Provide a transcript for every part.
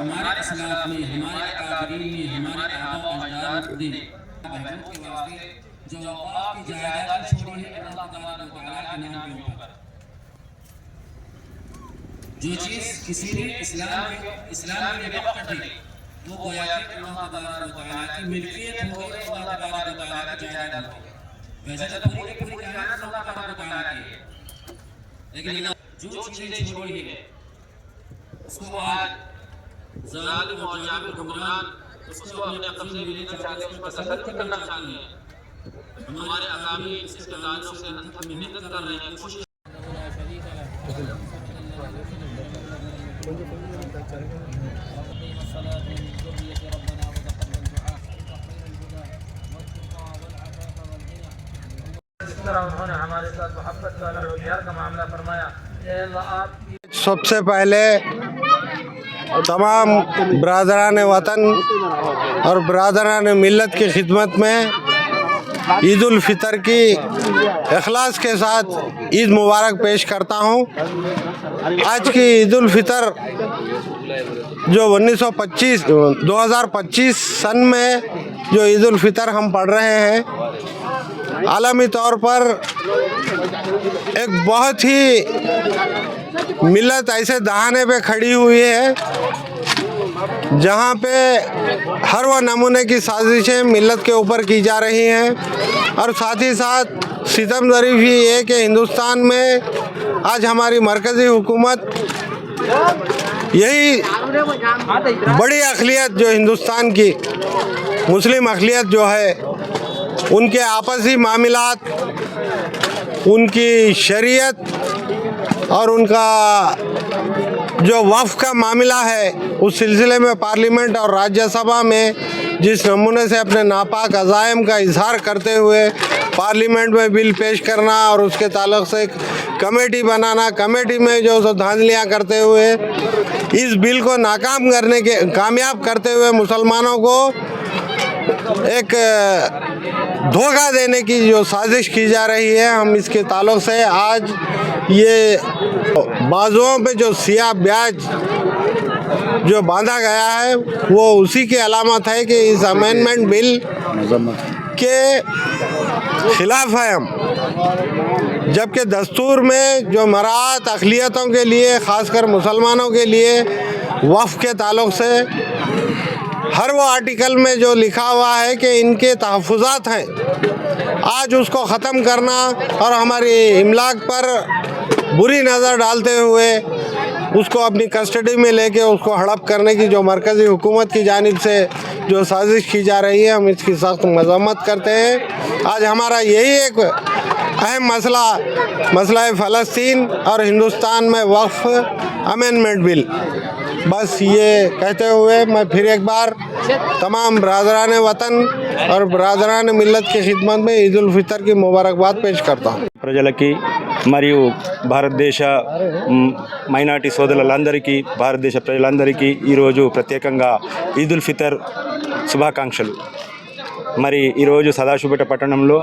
हमारे इस्लाम में हमारे काफिरीन में हमारे आबा व अजदाद ने बहनों के वास्ते जो औकाफ की जायदाद छोड़ी है अल्लाह तबारक व तआला के नाम के ऊपर जो चीज किसी ने इस्लाम में वक़्फ़ कर दी वो गोया कि अल्लाह तबारक व तआला की मिल्कियत हो गई अल्लाह तबारक व तआला की जायदाद हो गई वैसे तो पूरी की पूरी कायनात अल्लाह तबारक व तआला की है लेकिन जो चीजें छोड़ी है उसको आज जालिम और जाबिर हुक्मरान उसको अपने कब्जे में लेना चाहते हैं, उस पर तसल्लुत करना चाहते हैं। हमारे अकामी इसके ताल्लुक से मेहनत कर रहे हैं कोशिश उन्होंने हमारे साथ मोहब्बत का प्यार का मामला फरमाया। सबसे पहले तमाम बरादरान वतन और बरादरान मिल्लत की खिदमत में ईद उल फितर की इखलास के साथ ईद मुबारक पेश करता हूँ। आज की ईद उल फितर जो 2025 सन में जो ईद उल फितर हम पढ़ रहे हैं, आलमी तौर पर एक बहुत ही मिल्लत ऐसे दहाने पे खड़ी हुई है जहाँ पे हर वह नमूने की साजिशें मिल्लत के ऊपर की जा रही हैं और साथ ही साथ सितम ज़रीफ़ ही है कि हिंदुस्तान में आज हमारी मरकज़ी हुकूमत यही बड़ी अक़लियत जो हिंदुस्तान की मुस्लिम अक़लियत जो है उनके आपसी मामलात, उनकी शरीयत और उनका जो वफ़ का मामला है, उस सिलसिले में पार्लियामेंट और राज्यसभा में जिस नमूने से अपने नापाक अज़ाइम का इजहार करते हुए पार्लियामेंट में बिल पेश करना और उसके ताल्लुक़ से कमेटी बनाना, कमेटी में जो सो धांधलियाँ करते हुए इस बिल को कामयाब करते हुए मुसलमानों को एक धोखा देने की जो साजिश की जा रही है, हम इसके ताल्लुक़ से आज ये बाजुओं पे जो सियाह ब्याज जो बांधा गया है वो उसी की अलामत है कि इस अमेंडमेंट बिल के ख़िलाफ़ है हम। जबकि दस्तूर में जो मराअत अक़लियतों के लिए, ख़ासकर मुसलमानों के लिए वफ़ के ताल्लुक़ से हर वो आर्टिकल में जो लिखा हुआ है कि इनके तहफ़्फ़ुज़ात हैं, आज उसको ख़त्म करना और हमारी इमलाक पर बुरी नज़र डालते हुए उसको अपनी कस्टडी में लेके उसको हड़प करने की जो मरकज़ी हुकूमत की जानिब से जो साजिश की जा रही है, हम इसकी सख्त मज़म्मत करते हैं। आज हमारा यही एक अहम मसला फ़लस्तीन और हिंदुस्तान में वक्फ़ अमेंडमेंट बिल। बस ये कहते हुए मैं फिर एक बार तमाम बरादरान वतन और बरादरान मिल्लत की खिदमत में ईद उल फितर की मुबारकबाद पेश करता हूँ। ప్రజలకి మరియు భారతదేశ మైనారిటీ సోదరులందరికీ, భారతదేశ ప్రజలందరికీ ఈరోజు ప్రత్యేకంగా ఈద్ ఉల్ ఫితర్ శుభాకాంక్షలు. మరి ఈరోజు సదాశివపేట పట్టణంలో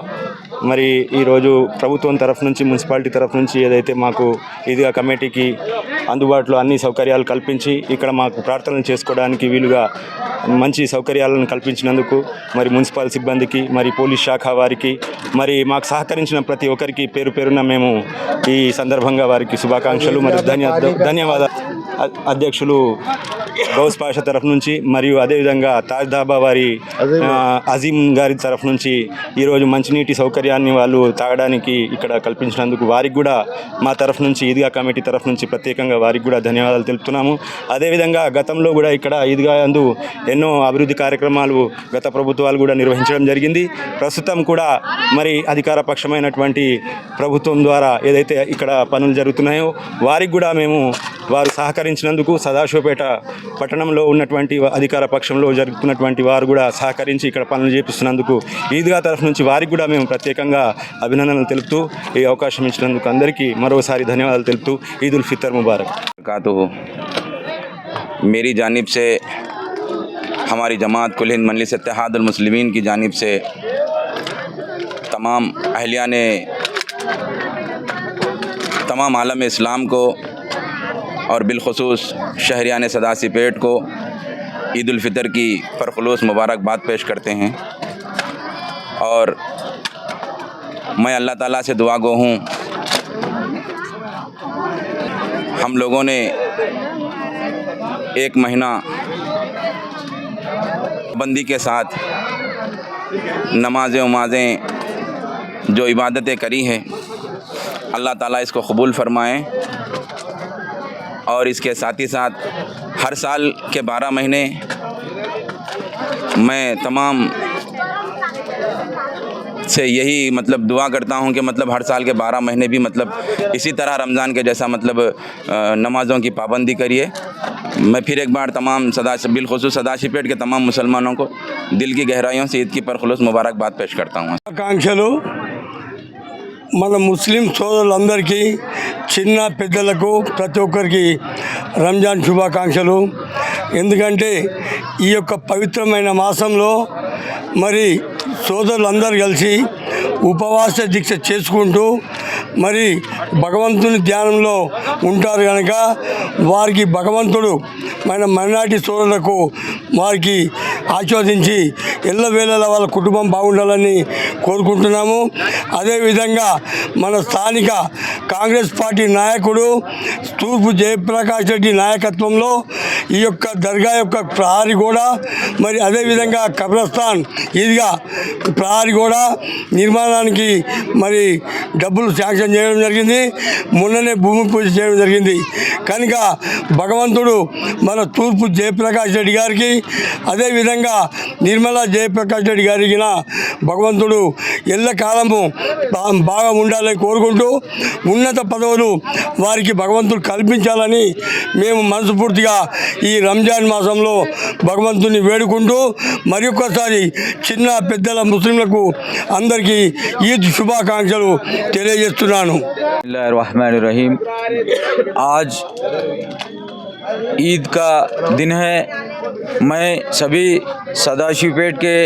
మరి ఈరోజు ప్రభుత్వం తరఫు నుంచి, మున్సిపాలిటీ తరఫు నుంచి ఏదైతే మాకు ఈద్గా కమిటీకి అందుబాటులో అన్ని సౌకర్యాలు కల్పించి ఇక్కడ మాకు ప్రార్థనలు చేసుకోవడానికి వీలుగా మంచి సౌకర్యాలను కల్పించినందుకు మరి మున్సిపల్ సిబ్బందికి, మరి పోలీస్ శాఖ వారికి, మరి మాకు సహకరించిన ప్రతి ఒక్కరికి పేరు పేరున మేము ఈ సందర్భంగా వారికి శుభాకాంక్షలు మరియు ధన్యవాదాలు. అధ్యక్షులు గౌస్ పాషా తరఫు నుంచి మరియు అదేవిధంగా తాజ్ దాబా వారి అజీం గారి తరఫు నుంచి ఈరోజు మంచినీటి సౌకర్యాన్ని వాళ్ళు తాగడానికి ఇక్కడ కల్పించినందుకు వారికి కూడా మా తరఫు నుంచి, ఈద్గా కమిటీ తరఫు నుంచి ప్రత్యేకంగా వారికి కూడా ధన్యవాదాలు తెలుపుతున్నాము. అదేవిధంగా గతంలో కూడా ఇక్కడ ఈద్గా యందు ఎన్నో అభివృద్ధి కార్యక్రమాలు గత ప్రభుత్వాలు కూడా నిర్వహించడం జరిగింది. ప్రస్తుతం కూడా మరి అధికార పక్షమైనటువంటి ప్రభుత్వం ద్వారా ఏదైతే ఇక్కడ పనులు జరుగుతున్నాయో వారికి కూడా మేము వారు సహకరించినందుకు, సదాశివపేట పట్టణంలో ఉన్నటువంటి అధికార పక్షంలో జరుగుతున్నటువంటి వారు కూడా సహకరించి ఇక్కడ పనులు చేపిస్తున్నందుకు ఈద్గా తరఫు నుంచి వారికి కూడా మేము ప్రత్యేకంగా అభినందనలు తెలుపుతూ ఈ అవకాశం ఇచ్చినందుకు అందరికీ మరోసారి ధన్యవాదాలు తెలుపుతూ ఈద్ ఉల్ ఫితర్ ముబారక్. मेरी जानिब से, हमारी जमात कुल हिंद मजलिस इत्तेहादुल मुस्लिमीन की जानिब से तमाम अहलिया ने तमाम आलम इस्लाम को और बिलखुसूस शहरियान सदाशिवपेट को ईद उल फितर की परखुलूस मुबारकबाद पेश करते हैं. और मैं अल्लाह ताला से दुआ गो हूँ, हम लोगों ने एक महीना बंदी के साथ नमाज़ें जो इबादतें करी हैं, अल्लाह ताला इसको कबूल फरमाएँ. और इसके साथ ही साथ हर साल के 12 महीने मैं तमाम से यही दुआ करता हूँ कि हर साल के 12 महीने भी इसी तरह रमज़ान के जैसा नमाज़ों की पाबंदी करिए. मैं फिर एक बार तमाम बिलखुसूस सदाशिवपेट के तमाम मुसलमानों को दिल की गहराइयों से ईद की परखुलूस मुबारकबाद पेश करता हूँ. ఆకాంక్షలు మన ముస్లిం సోదరులందరికీ, చిన్న పెద్దలకు ప్రతి ఒక్కరికి రంజాన్ శుభాకాంక్షలు. ఎందుకంటే ఈ యొక్క పవిత్రమైన మాసంలో మరి సోదరులందరూ కలిసి ఉపవాస దీక్ష చేసుకుంటూ మరి భగవంతుని ధ్యానంలో ఉంటారు కనుక వారికి భగవంతుడు మన మైనారిటీ సోదరులకు వారికి ఆశీర్వదించి ఎల్లవేళలా వాళ్ళ కుటుంబం బాగుండాలని కోరుకుంటున్నాము. అదేవిధంగా మన స్థానిక కాంగ్రెస్ పార్టీ నాయకుడు తూర్పు జయప్రకాష్ రెడ్డి నాయకత్వంలో ఈ యొక్క దర్గా యొక్క ప్రహారీ కూడా, మరి అదేవిధంగా కబ్రస్థాన్ ఈద్గా ప్రహారీ కూడా నిర్మాణానికి మరి డబ్బులు శాంక్షన్ చేయడం జరిగింది. మొన్ననే భూమి పూజ చేయడం జరిగింది. కనుక భగవంతుడు మన తూర్పు జయప్రకాష్ రెడ్డి గారికి, అదేవిధంగా నిర్మలా జయప్రకాష్ రెడ్డి గారికి భగవంతుడు ఎల్లకాలము బాగా ఉండాలని కోరుకుంటూ ఉన్నత పదవులు వారికి భగవంతుడు కల్పించాలని మేము మనస్ఫూర్తిగా ఈ రంజాన్ మాసంలో భగవంతుని వేడుకుంటూ మరొకసారి చిన్న పెద్దల ముస్లింలకు అందరికీ ఈద్ శుభాకాంక్షలు తెలియజేస్తున్నాను. बिस्मिल्लाहिर्रहमानिर्रहीम. आज ईद का दिन है. मैं सभी सदाशिवपेट के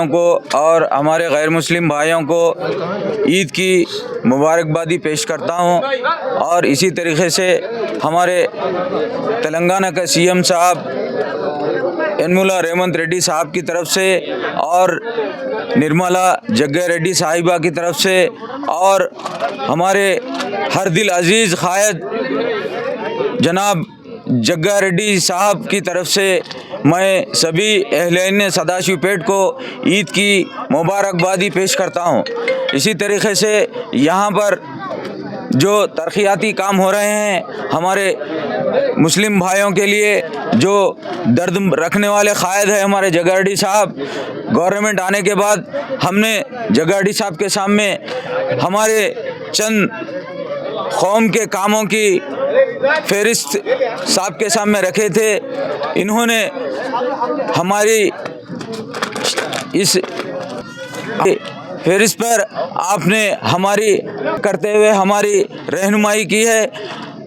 को और हमारे गैर मुस्लिम भाइयों को ईद की मुबारकबादी पेश करता हूं. और इसी तरीके से हमारे तेलंगाना के सीएम साहब यनमुला रेवंत रेड्डी साहब की तरफ से और निर्मला जग्गा रेड्डी साहिबा की तरफ से और हमारे हर दिल अजीज़ क़ायद जनाब जग्गा रेड्डी साहब की तरफ से मैं सभी अहले सदाशिवपेट को ईद की मुबारकबादी पेश करता हूँ. इसी तरीके से यहाँ पर जो तरक्याती काम हो रहे हैं हमारे मुस्लिम भाइयों के लिए, जो दर्द रखने वाले क़ायद है हमारे जग्गा रेड्डी साहब, गवर्नमेंट आने के बाद हमने जग्गा रेड्डी साहब के सामने हमारे चंद कौम के कामों की फहरिस्त साहब के सामने रखे थे. इन्होंने हमारी इस फिर इस पर आपने हमारी करते हुए हमारी रहनुमाई की है।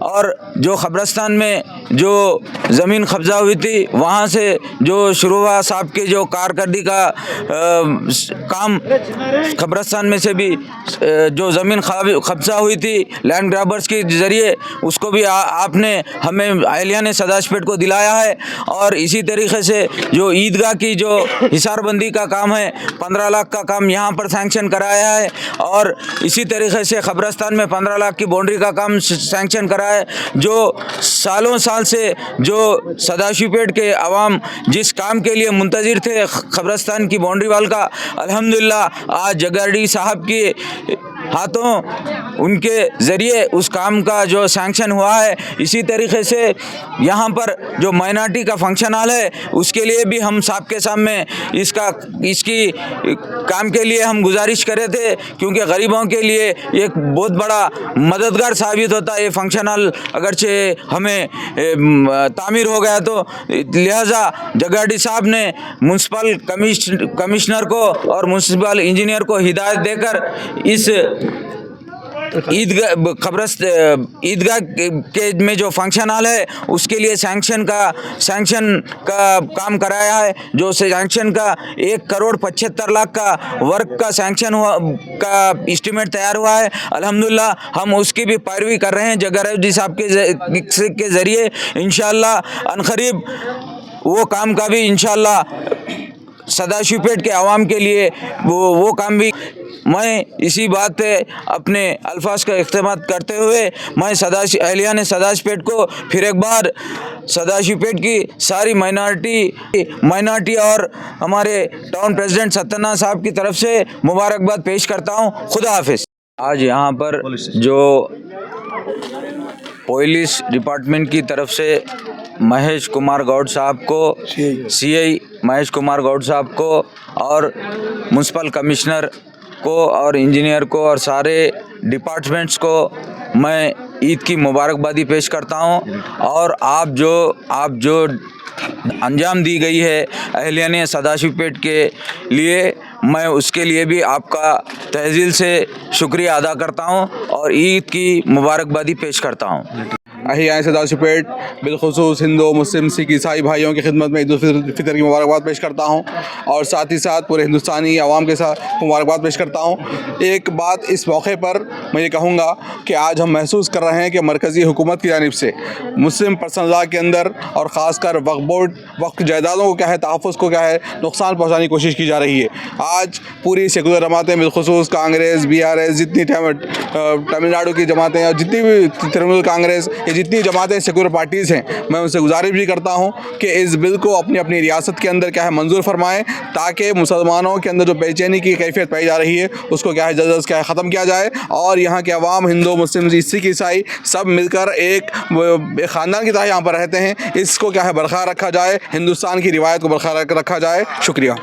और जो क़ब्रिस्तान में जो ज़मीन कब्ज़ा हुई थी वहाँ से जो शुरुआ साहब के जो कारकर्दगी का काम क़ब्रिस्तान में से भी जो ज़मीन कब्ज़ा हुई थी लैंड ग्रैबर्स के ज़रिए उसको भी आपने हमें अहलियाने सदाशपेट को दिलाया है। और इसी तरीके से जो ईदगाह की जो हिसारबंदी का काम है 15 लाख का काम यहाँ पर सैंक्शन कराया है। और इसी तरीके से क़ब्रिस्तान में 15 लाख की बाउंड्री का काम सैंक्शन कराया है। जो सालों साल से जो सदाशिवपेट के अवाम जिस काम के लिए मुंतज़िर थे क़ब्रिस्तान की बाउंड्री वाल का, अल्हम्दुलिल्लाह आज जगाड़ी साहब के हाथों उनके ज़रिए उस काम का जो सैंक्शन हुआ है। इसी तरीके से यहाँ पर जो माइनॉरिटी का फंक्शन हॉल है उसके लिए भी हम साहब के सामने इसकी काम के लिए हम गुजारिश करे थे, क्योंकि गरीबों के लिए एक बहुत बड़ा मददगार साबित होता है ये फंक्शन हॉल अगरचे हमें तामीर हो गया तो। लिहाजा जगाड़ी साहब ने म्यूनसिपल कमिश्नर को और म्यूनसिपल इंजीनियर को हिदायत देकर इस ईदगाह के में जो फंक्शन हॉल है उसके लिए सैंक्शन का काम कराया है। जो सैंक्शन का 1,75,00,000 का वर्क का सैंक्शन हुआ का एस्टीमेट तैयार हुआ है। अल्हम्दुलिल्लाह हम उसकी भी पैरवी कर रहे हैं जगारेड्डी साहब के ज़रिए। इंशाअल्लाह अनकरीब वो काम का भी इंशाअल्लाह सदाशिवपेट के आवाम के लिए वो काम भी। मैं इसी बात पे अपने अल्फाज का इख्तिमाम करते हुए मैं अहलियाने सदाशिवपेट को फिर एक बार सदाशिवपेट की सारी माइनॉरिटी और हमारे टाउन प्रेसिडेंट सत्यनारायण साहब की तरफ से मुबारकबाद पेश करता हूँ। खुदा हाफिज़। आज यहाँ पर जो पुलिस डिपार्टमेंट की तरफ से महेश कुमार गौड़ साहब को, सीआई महेश कुमार गौड़ साहब को और म्यूनसिपल कमिश्नर को और इंजीनियर को और सारे डिपार्टमेंट्स को मैं ईद की मुबारकबादी पेश करता हूं। और आप जो अंजाम दी गई है अहलियाने सदाशिवपेट के लिए, मैं उसके लिए भी आपका तहजील से शुक्रिया अदा करता हूं और ईद की मुबारकबादी पेश करता हूं। अहियाने सदाशिवपेट बिलखुसूस हिंदू मुस्लिम सिख ईसाई भाइयों की खिदमत में ईद उल फितर की मुबारकबाद पेश करता हूं और साथ ही साथ पूरे हिंदुस्तानी आवाम के साथ मुबारकबाद पेश करता हूं। एक बात इस मौके पर मैं ये कहूँगा कि आज हम महसूस कर रहे हैं कि मरकज़ी हुकूमत की जानिब से मुस्लिम पर्सनल लॉ के अंदर और ख़ासकर वक्फ बोर्ड वक्फ जायदादों को क्या है तहफ़्फ़ुज़ को क्या है नुकसान पहुँचाने की कोशिश की जा रही है। आज पूरी सेकुलर जमातें बिलखुसूस कांग्रेस BRS जितनी तमिलनाडु की जमातें और जितनी भी तृणमूल कांग्रेस जितनी जमातें सेकुलर पार्टीज़ हैं, मैं उनसे गुजारिश भी करता हूं कि इस बिल को अपनी अपनी रियासत के अंदर क्या है मंजूर फरमाएं, ताकि मुसलमानों के अंदर जो बेचैनी की कैफियत पाई जा रही है उसको क्या है जल्द अज क्या है ख़त्म किया जाए और यहाँ के अवाम हिंदू मुस्लिम सिख ईसाई सब मिलकर एक ख़ानदान की तरह यहाँ पर रहते हैं, इसको क्या है बरकरार रखा जाए, हिंदुस्तान की रिवायत को बरकरार रखा जाए। शुक्रिया।